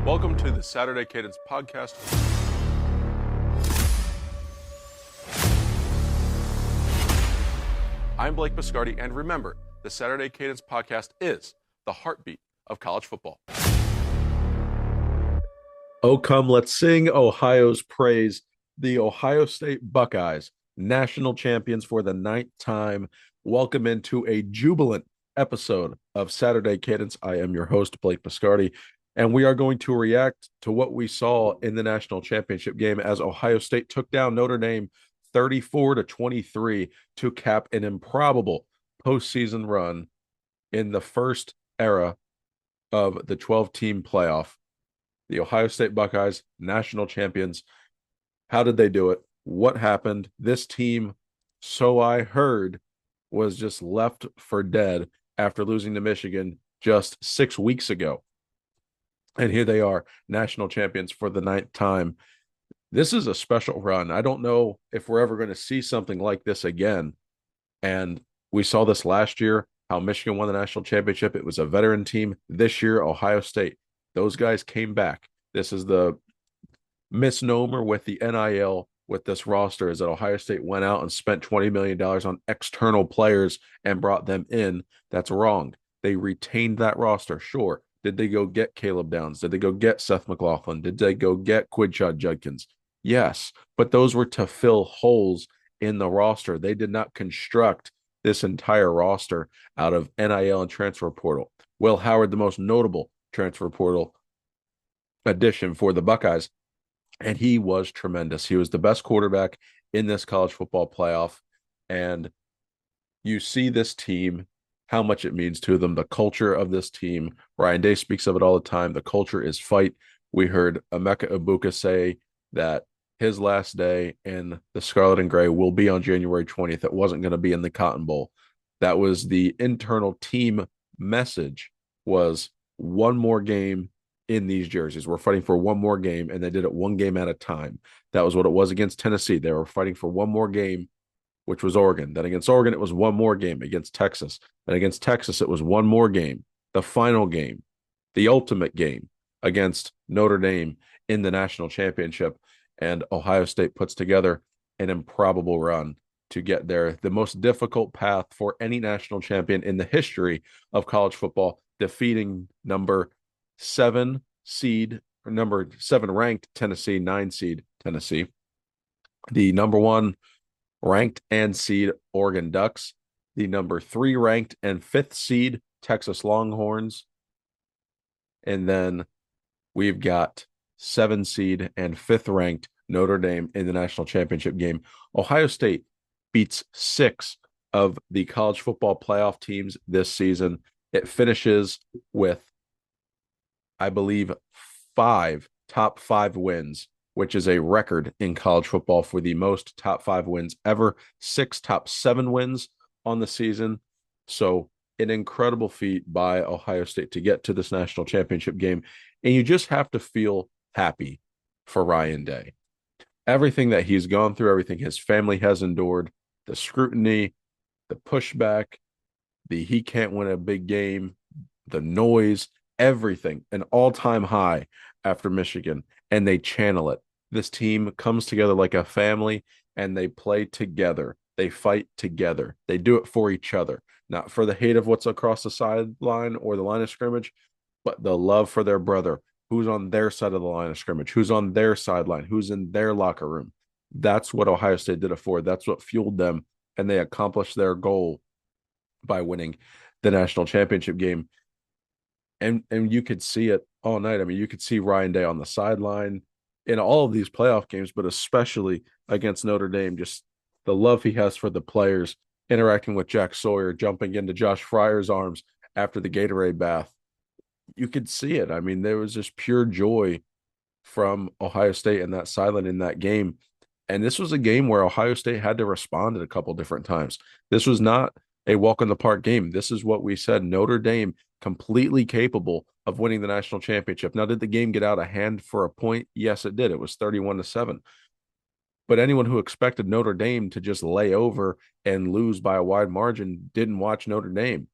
Welcome to the Saturday Cadence Podcast. I'm Blake Biscardi, and remember, the Saturday Cadence Podcast is the heartbeat of college football. Oh, come, let's sing Ohio's praise. The Ohio State Buckeyes, national champions for the 9th time, welcome into a jubilant episode of Saturday Cadence. I am your host, Blake Biscardi, and we are going to react to what we saw in the national championship game as Ohio State took down Notre Dame 34-23 to cap an improbable postseason run in the first era of the 12-team playoff. The Ohio State Buckeyes, national champions. How did they do it? What happened? This team, so I heard, was just left for dead after losing to Michigan just 6 weeks ago. And here they are, national champions for the 9th time. This is a special run. I don't know if we're ever going to see something like this again. And we saw this last year, how Michigan won the national championship. It was a veteran team. This year, Ohio State, those guys came back. This is the misnomer with the NIL with this roster, is that Ohio State went out and spent $20 million on external players and brought them in. That's wrong. They retained that roster, sure. Did they go get Caleb Downs? Did they go get Seth McLaughlin? Did they go get Quidshot Judkins? Yes, but those were to fill holes in the roster. They did not construct this entire roster out of NIL and transfer portal. Will Howard, the most notable transfer portal addition for the Buckeyes, and he was tremendous. He was the best quarterback in this college football playoff, and you see this team, how much it means to them, the culture of this team. Ryan Day speaks of it all the time. The culture is fight. We heard Emeka Egbuka say that his last day in the Scarlet and Gray will be on January 20th. It wasn't going to be in the Cotton Bowl. That was the internal team message, was one more game in these jerseys. We're fighting for one more game, and they did it one game at a time. That was what it was against Tennessee. They were fighting for one more game, which was Oregon. Then against Oregon, it was one more game against Texas. And against Texas, it was one more game, the final game, the ultimate game against Notre Dame in the national championship. And Ohio State puts together an improbable run to get there. The most difficult path for any national champion in the history of college football, defeating number 7 ranked Tennessee, 9 seed Tennessee, the number 1 ranked and seed Oregon Ducks, the number 3 ranked and 5th seed Texas Longhorns, and then we've got 7 seed and 5th ranked Notre Dame in the national championship game. Ohio State beats 6 of the college football playoff teams this season. It finishes with, I believe, 5 top 5 wins, which is a record in college football for the most top 5 wins ever. 6 top 7 wins on the season. So an incredible feat by Ohio State to get to this national championship game. And you just have to feel happy for Ryan Day. Everything that he's gone through, everything his family has endured, the scrutiny, the pushback, the he can't win a big game, the noise, everything, an all-time high after Michigan, and they channel it. This team comes together like a family, and they play together. They fight together. They do it for each other, not for the hate of what's across the sideline or the line of scrimmage, but the love for their brother, who's on their side of the line of scrimmage, who's on their sideline, who's in their locker room. That's what Ohio State did it for. That's what fueled them, and they accomplished their goal by winning the national championship game. And you could see it all night. I mean, you could see Ryan Day on the sideline in all of these playoff games, but especially against Notre Dame, just the love he has for the players, interacting with Jack Sawyer, jumping into Josh Fryer's arms after the Gatorade bath. You could see it. I mean, there was just pure joy from Ohio State in that sideline in that game. And this was a game where Ohio State had to respond at a couple different times. This was not a walk in the park game. This is what we said. Notre Dame completely capable of winning the national championship. Now, did the game get out of hand for a point? Yes, it did. It was 31-7. But anyone who expected Notre Dame to just lay over and lose by a wide margin didn't watch Notre Dame.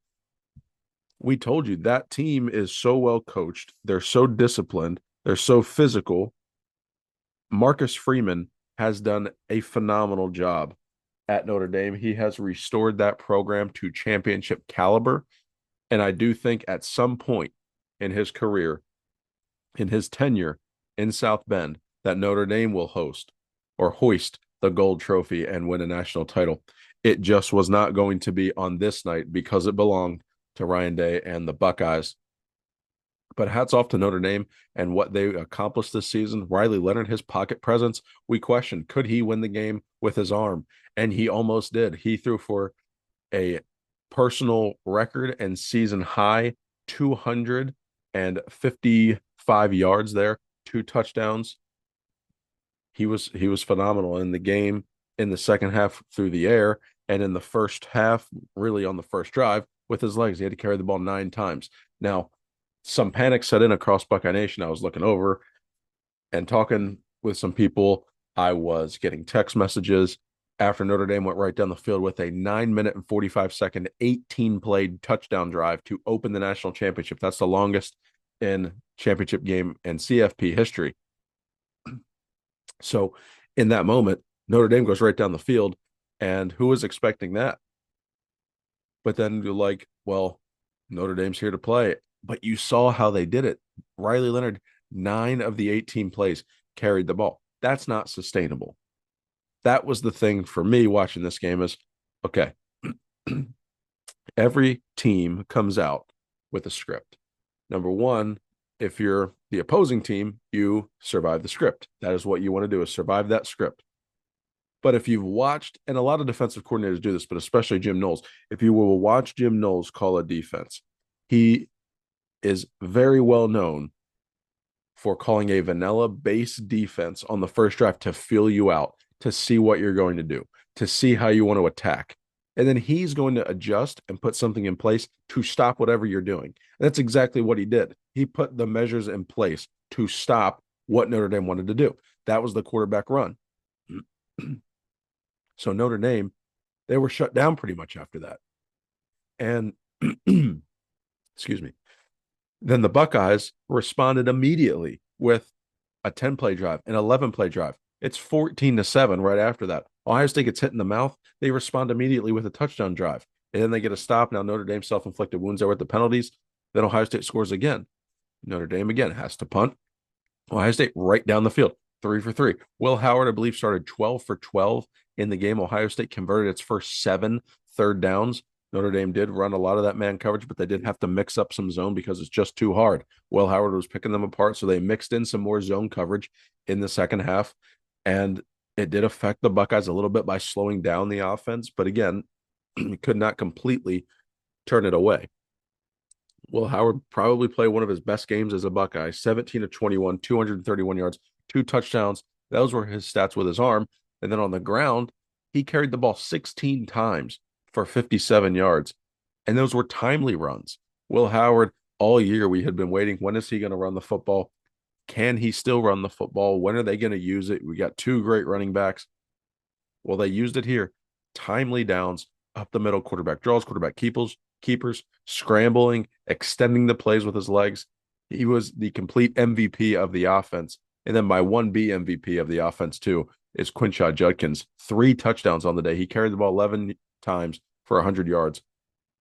We told you that team is so well coached. They're so disciplined. They're so physical. Marcus Freeman has done a phenomenal job at Notre Dame. He has restored that program to championship caliber. And I do think at some point in his career, in his tenure in South Bend, that Notre Dame will host or hoist the gold trophy and win a national title. It just was not going to be on this night because it belonged to Ryan Day and the Buckeyes. But hats off to Notre Dame and what they accomplished this season. Riley Leonard, his pocket presence, we questioned, could he win the game with his arm? And he almost did. He threw for a personal record and season high 255 yards there, 2 touchdowns. He was phenomenal in the game, in the second half through the air, and in the first half, really on the first drive with his legs. He had to carry the ball 9 times. Now, some panic set in across Buckeye Nation. I was looking over and talking with some people. I was getting text messages after Notre Dame went right down the field with a 9-minute and 45-second, 18-play touchdown drive to open the national championship. That's the longest in championship game and CFP history. So in that moment, Notre Dame goes right down the field, and who was expecting that? But then you're like, well, Notre Dame's here to play. But you saw how they did it. Riley Leonard, 9 of the 18 plays carried the ball. That's not sustainable. That was the thing for me watching this game is, okay, every team comes out with a script. Number one, if you're the opposing team, you survive the script. That is what you want to do, is survive that script. But if you've watched, and a lot of defensive coordinators do this, but especially Jim Knowles, if you will watch Jim Knowles call a defense, he is very well known for calling a vanilla base defense on the first drive to feel you out, to see what you're going to do, to see how you want to attack. And then he's going to adjust and put something in place to stop whatever you're doing. And that's exactly what he did. He put the measures in place to stop what Notre Dame wanted to do. That was the quarterback run. So Notre Dame, they were shut down pretty much after that. And excuse me. Then the Buckeyes responded immediately with a 10-play drive, an 11-play drive. It's 14-7 right after that. Ohio State gets hit in the mouth. They respond immediately with a touchdown drive. And then they get a stop. Now Notre Dame self-inflicted wounds there with the penalties. Then Ohio State scores again. Notre Dame again has to punt. Ohio State right down the field, 3 for 3. Will Howard, I believe, started 12 for 12 in the game. Ohio State converted its first 7 third downs. Notre Dame did run a lot of that man coverage, but they did have to mix up some zone because it's just too hard. Will Howard was picking them apart, so they mixed in some more zone coverage in the second half, and it did affect the Buckeyes a little bit by slowing down the offense, but again, could not completely turn it away. Will Howard probably played one of his best games as a Buckeye, 17 of 21, 231 yards, 2 touchdowns. Those were his stats with his arm. And then on the ground, he carried the ball 16 times for 57 yards. And those were timely runs. Will Howard, all year we had been waiting. When is he going to run the football? Can he still run the football? When are they going to use it? We got 2 great running backs. Well, they used it here. Timely downs, up the middle, quarterback draws, quarterback keepers, scrambling, extending the plays with his legs. He was the complete MVP of the offense. And then my 1B MVP of the offense, too, is Quinshad Judkins. 3 touchdowns on the day. He carried the ball 11 times for 100 yards.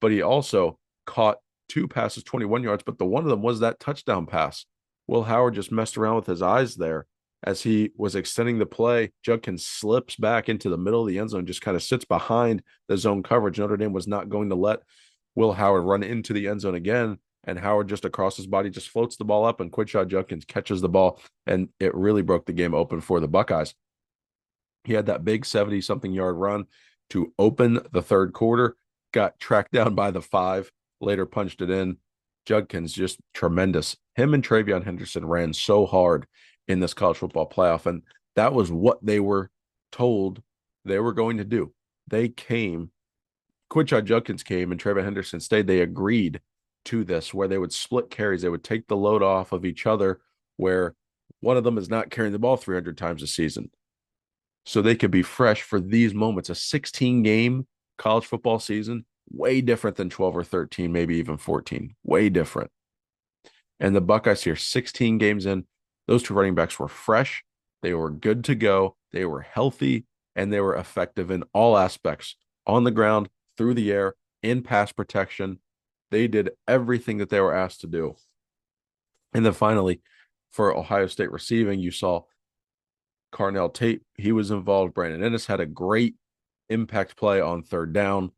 But he also caught 2 passes, 21 yards, but the one of them was that touchdown pass. Will Howard just messed around with his eyes there as he was extending the play. Judkins slips back into the middle of the end zone, just kind of sits behind the zone coverage. Notre Dame was not going to let Will Howard run into the end zone again, and Howard just across his body just floats the ball up, and Quinshad Judkins catches the ball, and it really broke the game open for the Buckeyes. He had that big 70-something yard run to open the third quarter, got tracked down by the 5, later punched it in. Judkins just tremendous. Him and Travion Henderson ran so hard in this college football playoff, and that was what they were told they were going to do. They came, Quinshad Judkins came, and Travion Henderson stayed. They agreed to this, where they would split carries. They would take the load off of each other, where one of them is not carrying the ball 300 times a season. So they could be fresh for these moments. A 16-game college football season, way different than 12 or 13, maybe even 14. Way different. And the Buckeyes here, 16 games in, Those two running backs were fresh. They were good to go. They were healthy, and they were effective in all aspects, on the ground, through the air, in pass protection. They did everything that they were asked to do. And then finally, for Ohio State receiving, you saw Carnell Tate. He was involved. Brandon Ennis had a great impact play on third down.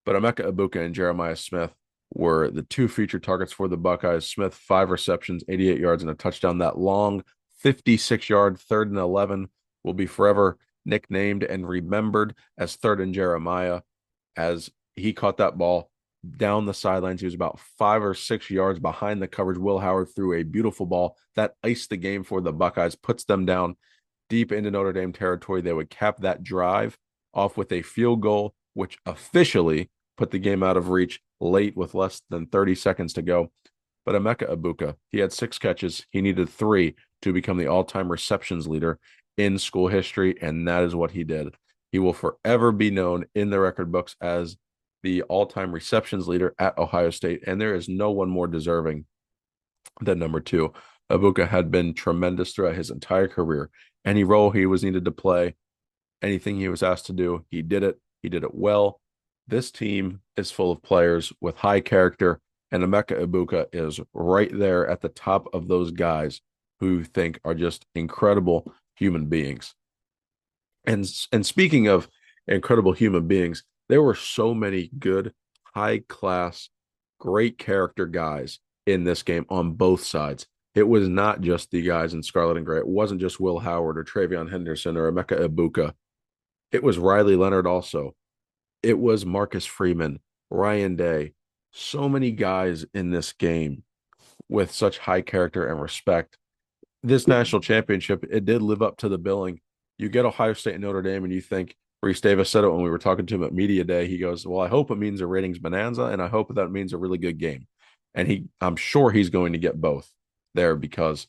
But Emeka Egbuka and Jeremiah Smith were the two featured targets for the Buckeyes. Smith, 5 receptions, 88 yards, and a touchdown. That long 56-yard 3rd and 11 will be forever nicknamed and remembered as 3rd and Jeremiah, as he caught that ball down the sidelines. He was about 5 or 6 yards behind the coverage. Will Howard threw a beautiful ball that iced the game for the Buckeyes, puts them down deep into Notre Dame territory. They would cap that drive off with a field goal, which officially put the game out of reach late with less than 30 seconds to go. But Emeka Egbuka, he had 6 catches. He needed 3 to become the all-time receptions leader in school history, and that is what he did. He will forever be known in the record books as the all-time receptions leader at Ohio State, and there is no one more deserving than number 2. Egbuka had been tremendous throughout his entire career. Any role he was needed to play, anything he was asked to do, he did it. He did it well. This team is full of players with high character, and Emeka Egbuka is right there at the top of those guys who think are just incredible human beings. And speaking of incredible human beings, there were so many good, high-class, great character guys in this game on both sides. It was not just the guys in scarlet and gray. It wasn't just Will Howard or Travion Henderson or Emeka Egbuka. It was Riley Leonard also. It was Marcus Freeman, Ryan Day. So many guys in this game with such high character and respect. This national championship, it did live up to the billing. You get Ohio State and Notre Dame, and you think, Reese Davis said it when we were talking to him at Media Day. He goes, well, I hope it means a ratings bonanza, and I hope that means a really good game. And I'm sure he's going to get both there, because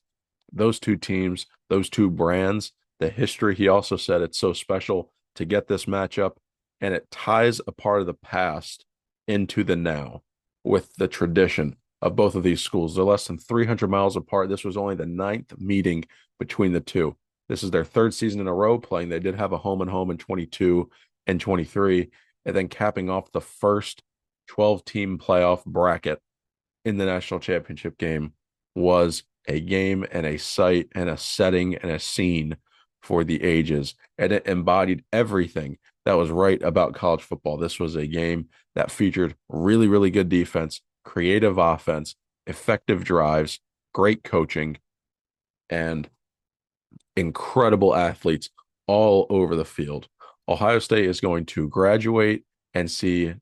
those two teams, those two brands, the history, he also said it's so special to get this matchup, and it ties a part of the past into the now with the tradition of both of these schools. They're less than 300 miles apart. This was only the 9th meeting between the two. This is their 3rd season in a row playing. They did have a home and home in 22 and 23, and then capping off the first 12-team playoff bracket in the national championship game was a game and a site and a setting and a scene for the ages. And it embodied everything that was right about college football. This was a game that featured really, really good defense, creative offense, effective drives, great coaching, and incredible athletes all over the field. Ohio State is going to graduate and see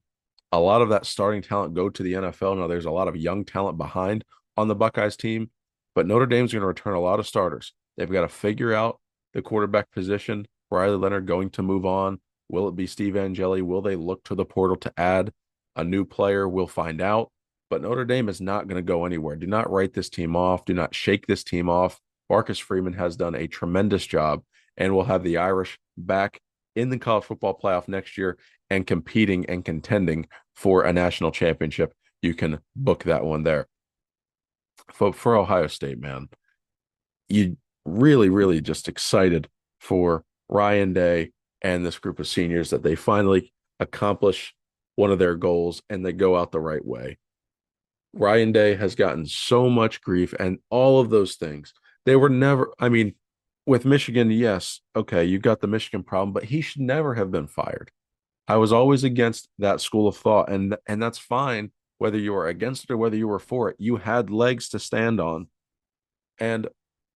a lot of that starting talent go to the NFL. Now, there's a lot of young talent behind on the Buckeyes team, but Notre Dame's going to return a lot of starters. They've got to figure out the quarterback position. Riley Leonard going to move on. Will it be Steve Angeli? Will they look to the portal to add a new player? We'll find out. But Notre Dame is not going to go anywhere. Do not write this team off. Do not shake this team off. Marcus Freeman has done a tremendous job, and we'll have the Irish back in the college football playoff next year and competing and contending for a national championship. You can book that one there. For Ohio State, man, you really, really just excited for Ryan Day and this group of seniors that they finally accomplish one of their goals and they go out the right way. Ryan Day has gotten so much grief and all of those things. They were never, I mean, with Michigan, yes, okay, you got the Michigan problem, but he should never have been fired. I was always against that school of thought, and that's fine, whether you were against it or whether you were for it. You had legs to stand on. And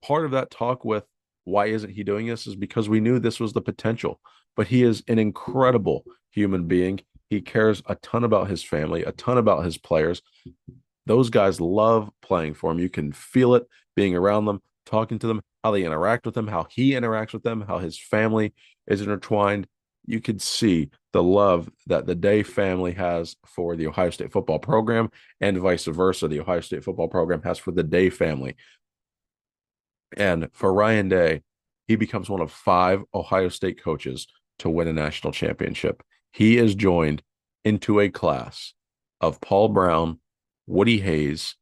part of that talk with why isn't he doing this is because we knew this was the potential. But he is an incredible human being. He cares a ton about his family, a ton about his players. Those guys love playing for him. You can feel it being around them, talking to them, how they interact with him, how he interacts with them, how his family is intertwined. You could see the love that the Day family has for the Ohio State football program, and vice versa. The Ohio State football program has for the Day family. And for Ryan Day, he becomes one of 5 Ohio State coaches to win a national championship. He is joined into a class of Paul Brown, Woody Hayes,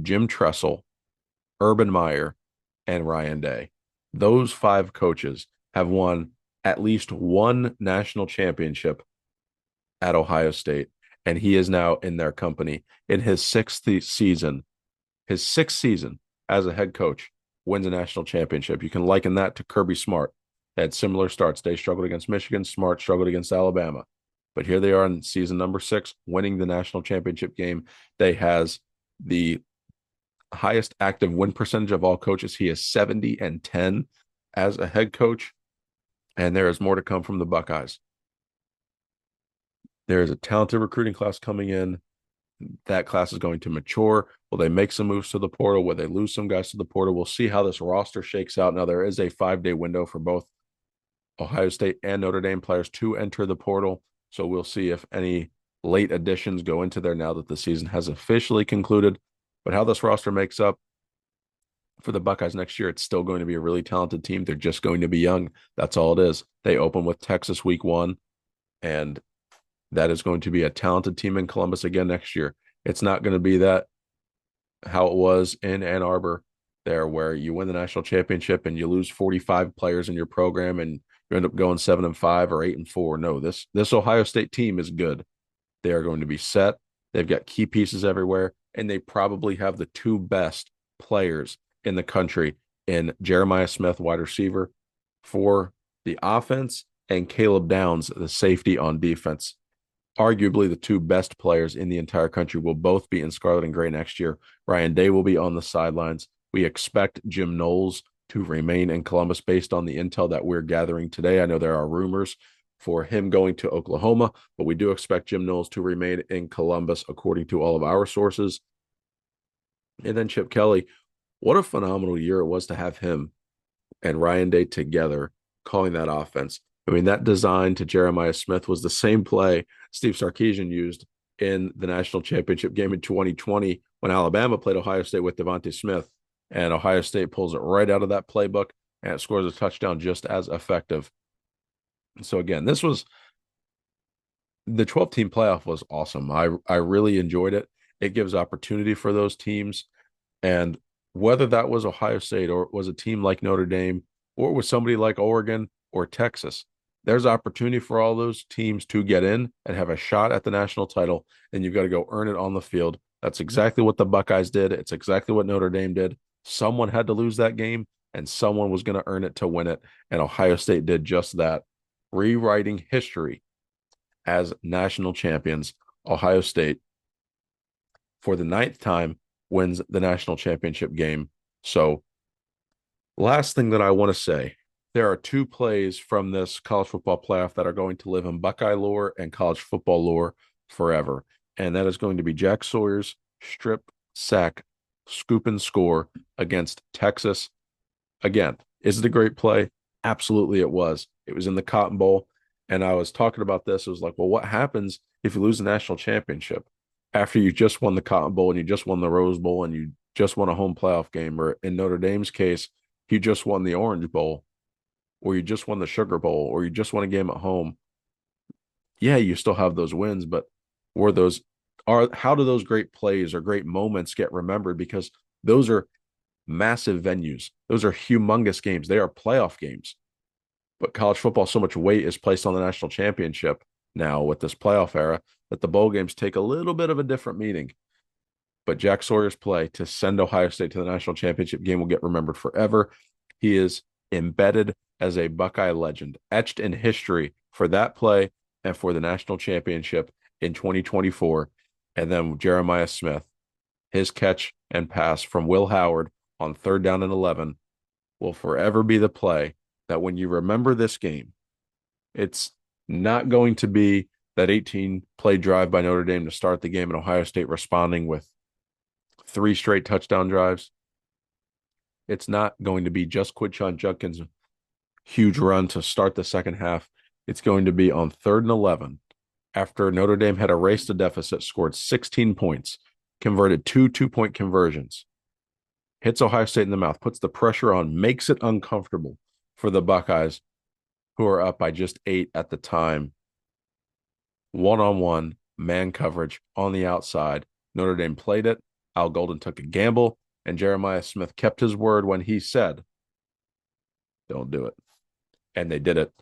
Jim Tressel, Urban Meyer, and Ryan Day. Those 5 coaches have won at least one national championship at Ohio State, and he is now in their company in his sixth season. His sixth season as a head coach wins a national championship. You can liken that to Kirby Smart. They had similar starts. They struggled against Michigan. Smart struggled against Alabama. But here they are in season number 6, winning the national championship game. They has the highest active win percentage of all coaches. He is 70-10 as a head coach, and there is more to come from the Buckeyes. There is a talented recruiting class coming in. That class is going to mature. Will they make some moves to the portal? Will they lose some guys to the portal? We'll see how this roster shakes out. Now, there is a 5-day window for both Ohio State and Notre Dame players to enter the portal. So we'll see if any late additions go into there now that the season has officially concluded. But how this roster makes up for the Buckeyes next year, it's still going to be a really talented team. They're just going to be young. That's all it is. They open with Texas week 1, and that is going to be a talented team in Columbus again next year. It's not going to be that how it was in Ann Arbor there, where you win the national championship and you lose 45 players in your program and you end up going 7-5 or 8-4. No, this Ohio State team is good. They are going to be set. They've got key pieces everywhere, and they probably have the 2 best players in the country in Jeremiah Smith, wide receiver, for the offense, and Caleb Downs, the safety on defense. Arguably the 2 best players in the entire country will both be in scarlet and gray next year. Ryan Day will be on the sidelines. We expect Jim Knowles to remain in Columbus based on the intel that we're gathering today. I know there are rumors for him going to Oklahoma, but we do expect Jim Knowles to remain in Columbus according to all of our sources. And then Chip Kelly, what a phenomenal year it was to have him and Ryan Day together calling that offense. I mean, that design to Jeremiah Smith was the same play Steve Sarkisian used in the national championship game in 2020 when Alabama played Ohio State with Devontae Smith, and Ohio State pulls it right out of that playbook and it scores a touchdown just as effective. So again, this was the 12-team playoff was awesome. I really enjoyed it. It gives opportunity for those teams, and whether that was Ohio State or it was a team like Notre Dame or it was somebody like Oregon or Texas, there's opportunity for all those teams to get in and have a shot at the national title, and you've got to go earn it on the field. That's exactly what the Buckeyes did. It's exactly what Notre Dame did. Someone had to lose that game, and someone was going to earn it to win it, and Ohio State did just that. Rewriting history as national champions, Ohio State, for the 9th time, wins the national championship game. So, last thing that I want to say, there are 2 plays from this college football playoff that are going to live in Buckeye lore and college football lore forever. And that is going to be Jack Sawyer's strip sack, scoop and score against Texas. Again, is it a great play? Absolutely it was. It was in the Cotton Bowl. And I was talking about this. It was like, well, what happens if you lose the national championship after you just won the Cotton Bowl and you just won the Rose Bowl and you just won a home playoff game? Or in Notre Dame's case, you just won the Orange Bowl, or you just won the Sugar Bowl, or you just won a game at home. Yeah, you still have those wins, but how do those great plays or great moments get remembered? Because those are massive venues. Those are humongous games. They are playoff games. But college football, so much weight is placed on the national championship now with this playoff era that the bowl games take a little bit of a different meaning. But Jack Sawyer's play to send Ohio State to the national championship game will get remembered forever. He is embedded as a Buckeye legend, etched in history for that play and for the national championship in 2024. And then Jeremiah Smith, his catch and pass from Will Howard on 3rd down and 11 will forever be the play that when you remember this game, it's not going to be that 18-play drive by Notre Dame to start the game and Ohio State responding with 3 straight touchdown drives. It's not going to be just Quinshon Judkins' huge run to start the second half. It's going to be on 3rd and 11 after Notre Dame had erased the deficit, scored 16 points, converted 2 2-point conversions, hits Ohio State in the mouth, puts the pressure on, makes it uncomfortable for the Buckeyes, who are up by just 8 at the time. One-on-one, man coverage on the outside. Notre Dame played it. Al Golden took a gamble. And Jeremiah Smith kept his word when he said, don't do it. And they did it.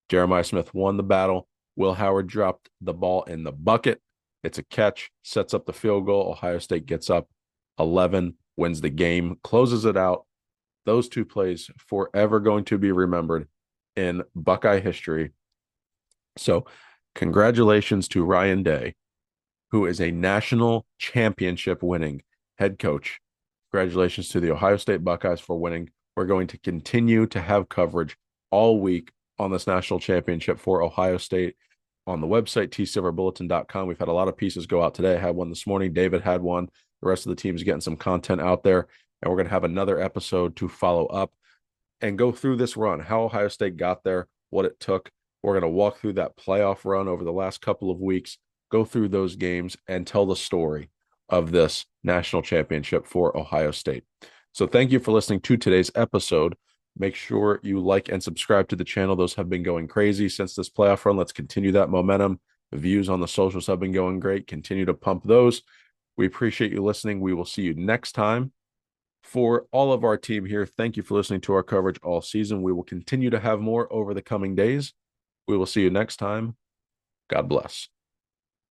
Jeremiah Smith won the battle. Will Howard dropped the ball in the bucket. It's a catch, sets up the field goal. Ohio State gets up 11, wins the game, closes it out. Those two plays forever going to be remembered in Buckeye history. So congratulations to Ryan Day, who is a national championship winning head coach. Congratulations to the Ohio State Buckeyes for winning. We're going to continue to have coverage all week on this national championship for Ohio State on the website, tsilverbulletin.com. We've had a lot of pieces go out today. I had one this morning. David had one. The rest of the team's getting some content out there. And we're going to have another episode to follow up and go through this run, how Ohio State got there, what it took. We're going to walk through that playoff run over the last couple of weeks, go through those games, and tell the story of this national championship for Ohio State. So thank you for listening to today's episode. Make sure you like and subscribe to the channel. Those have been going crazy since this playoff run. Let's continue that momentum. The views on the socials have been going great. Continue to pump those. We appreciate you listening. We will see you next time. For all of our team here, thank you for listening to our coverage all season. We will continue to have more over the coming days. We will see you next time. God bless.